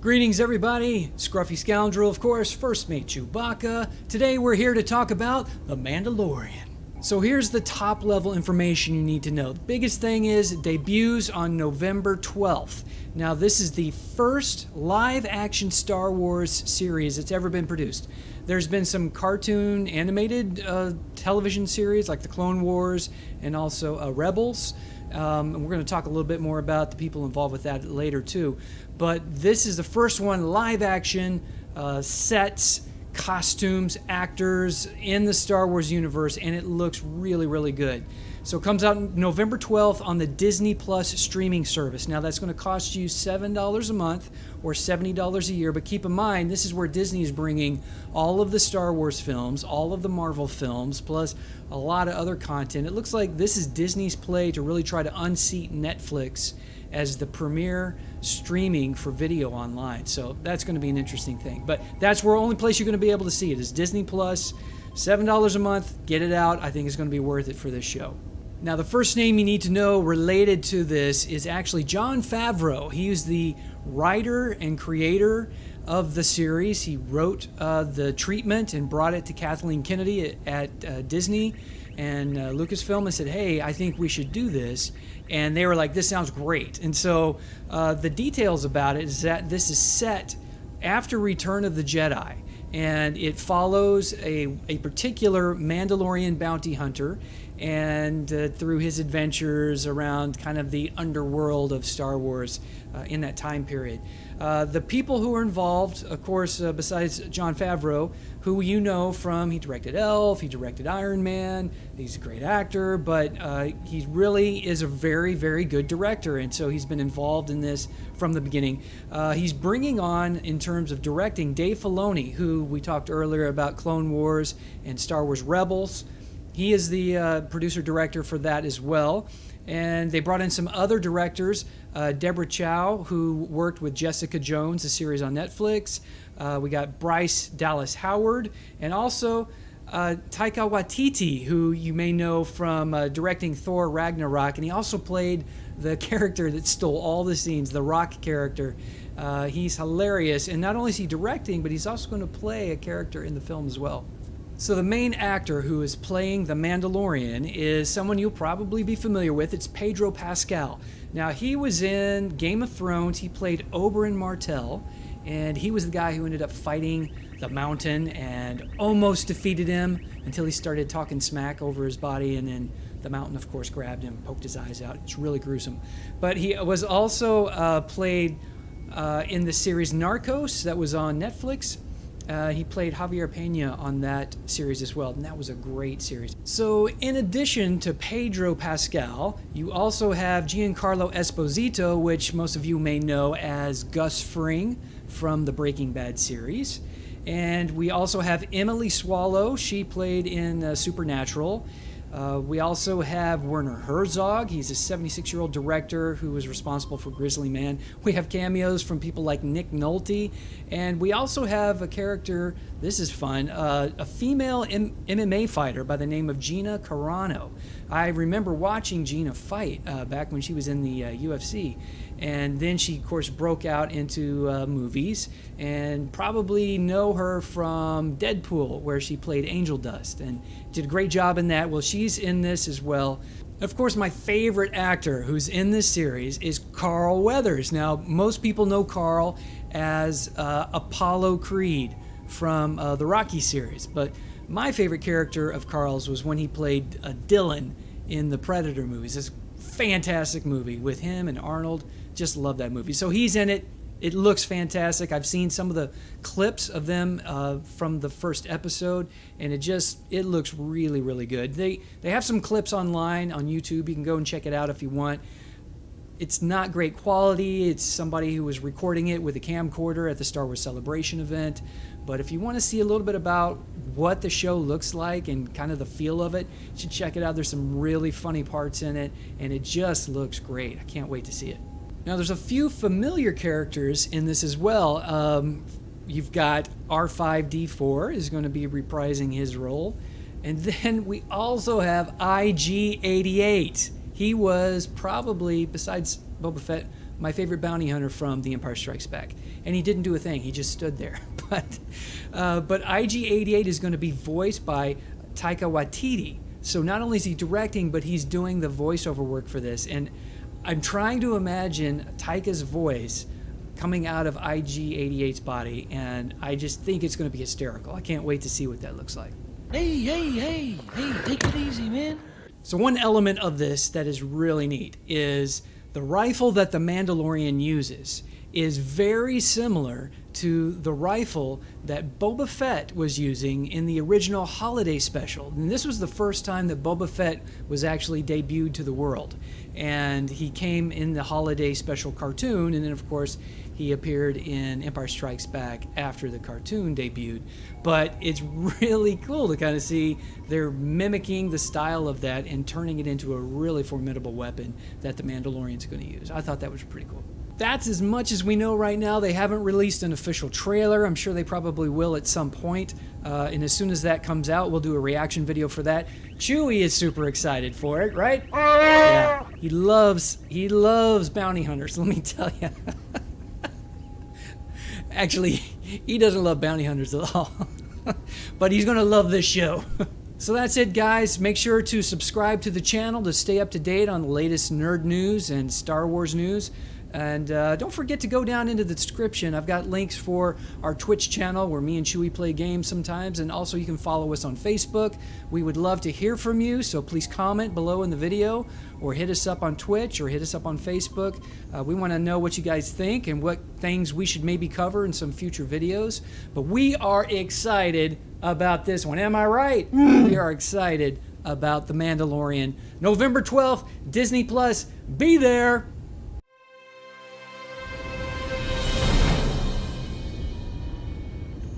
Greetings everybody, Scruffy-Scoundrel of course, first mate Chewbacca. Today we're here to talk about The Mandalorian. So here's the top level information you need to know. The biggest thing is it debuts on November 12th. Now this is the first live action Star Wars series that's ever been produced. There's been some cartoon animated television series like the Clone Wars and also Rebels. And we're going to talk a little bit more about the people involved with that later too. But this is the first one, live action, sets, costumes, actors in the Star Wars universe, and it looks really, really good. So it comes out November 12th on the Disney Plus streaming service. Now that's going to cost you $7 a month or $70 a year, but keep in mind this is where Disney is bringing all of the Star Wars films, all of the Marvel films, plus a lot of other content. It looks like this is Disney's play to really try to unseat Netflix as the premier streaming for video online. So that's going to be an interesting thing. But that's where the only place you're going to be able to see it is Disney Plus. $7 a month, get it out. I think it's going to be worth it for this show. Now, the first name you need to know related to this is actually Jon Favreau. He is the writer and creator of the series. He wrote the treatment and brought it to Kathleen Kennedy at Disney and Lucasfilm and said, hey, I think we should do this. And they were like, this sounds great. And so the details about it is that this is set after Return of the Jedi. And it follows a particular Mandalorian bounty hunter and through his adventures around kind of the underworld of Star Wars in that time period. The people who are involved, of course, besides Jon Favreau, who you know from, he directed Elf, he directed Iron Man, he's a great actor, but he really is a very, very good director, and so he's been involved in this from the beginning. He's bringing on, in terms of directing, Dave Filoni, who we talked earlier about Clone Wars and Star Wars Rebels. He is the producer-director for that as well. And they brought in some other directors, Deborah Chow, who worked with Jessica Jones, a series on Netflix. We got Bryce Dallas Howard, and also Taika Waititi, who you may know from directing Thor Ragnarok, and he also played the character that stole all the scenes, the Rock character. He's hilarious, and not only is he directing, but he's also going to play a character in the film as well. So the main actor who is playing the Mandalorian is someone you'll probably be familiar with. It's Pedro Pascal. Now, he was in Game of Thrones. He played Oberyn Martell, and he was the guy who ended up fighting the Mountain and almost defeated him until he started talking smack over his body, and then the Mountain, of course, grabbed him, poked his eyes out. It's really gruesome. But he was also played in the series Narcos that was on Netflix. He played Javier Pena on that series as well, and that was a great series. So in addition to Pedro Pascal, you also have Giancarlo Esposito, which most of you may know as Gus Fring from the Breaking Bad series. And we also have Emily Swallow. She played in Supernatural. We also have Werner Herzog. He's a 76-year-old director who was responsible for Grizzly Man. We have cameos from people like Nick Nolte. And we also have a character, this is fun, a female MMA fighter by the name of Gina Carano. I remember watching Gina fight back when she was in the UFC. And then she, of course, broke out into movies, and probably know her from Deadpool, where she played Angel Dust, and did a great job in that. Well, she's in this as well. Of course, my favorite actor who's in this series is Carl Weathers. Now, most people know Carl as Apollo Creed from the Rocky series, but my favorite character of Carl's was when he played Dylan in the Predator movies. It's a fantastic movie with him and Arnold. Just love that movie. So he's in it. It looks fantastic. I've seen some of the clips of them from the first episode, and it looks really, really good. They have some clips online on YouTube. You can go and check it out if you want. It's not great quality. It's somebody who was recording it with a camcorder at the Star Wars Celebration event. But if you want to see a little bit about what the show looks like and kind of the feel of it, you should check it out. There's some really funny parts in it, and it just looks great. I can't wait to see it. Now, there's a few familiar characters in this as well. You've got R5-D4 is going to be reprising his role. And then we also have IG-88. He was probably, besides Boba Fett, my favorite bounty hunter from The Empire Strikes Back. And he didn't do a thing. He just stood there. But IG-88 is going to be voiced by Taika Waititi. So not only is he directing, but he's doing the voiceover work for this. And I'm trying to imagine Taika's voice coming out of IG-88's body, and I just think it's going to be hysterical. I can't wait to see what that looks like. Hey, take it easy, man. So one element of this that is really neat is the rifle that the Mandalorian uses is very similar to the rifle that Boba Fett was using in the original holiday special. And this was the first time that Boba Fett was actually debuted to the world. And he came in the holiday special cartoon, and then of course he appeared in Empire Strikes Back after the cartoon debuted. But it's really cool to kind of see they're mimicking the style of that and turning it into a really formidable weapon that the Mandalorian's going to use. I thought that was pretty cool. That's as much as we know right now. They haven't released an official trailer. I'm sure they probably will at some point. And as soon as that comes out, we'll do a reaction video for that. Chewie is super excited for it, right? Yeah, he loves bounty hunters, let me tell you. Actually, he doesn't love bounty hunters at all. But he's going to love this show. So that's it, guys. Make sure to subscribe to the channel to stay up to date on the latest nerd news and Star Wars news. And don't forget to go down into the description. I've got links for our Twitch channel where me and Chewie play games sometimes. And also you can follow us on Facebook. We would love to hear from you, so please comment below in the video or hit us up on Twitch or hit us up on Facebook. We want to know what you guys think and what things we should maybe cover in some future videos. But we are excited about this one. Am I right? We are excited about The Mandalorian. November 12th, Disney Plus. Be there.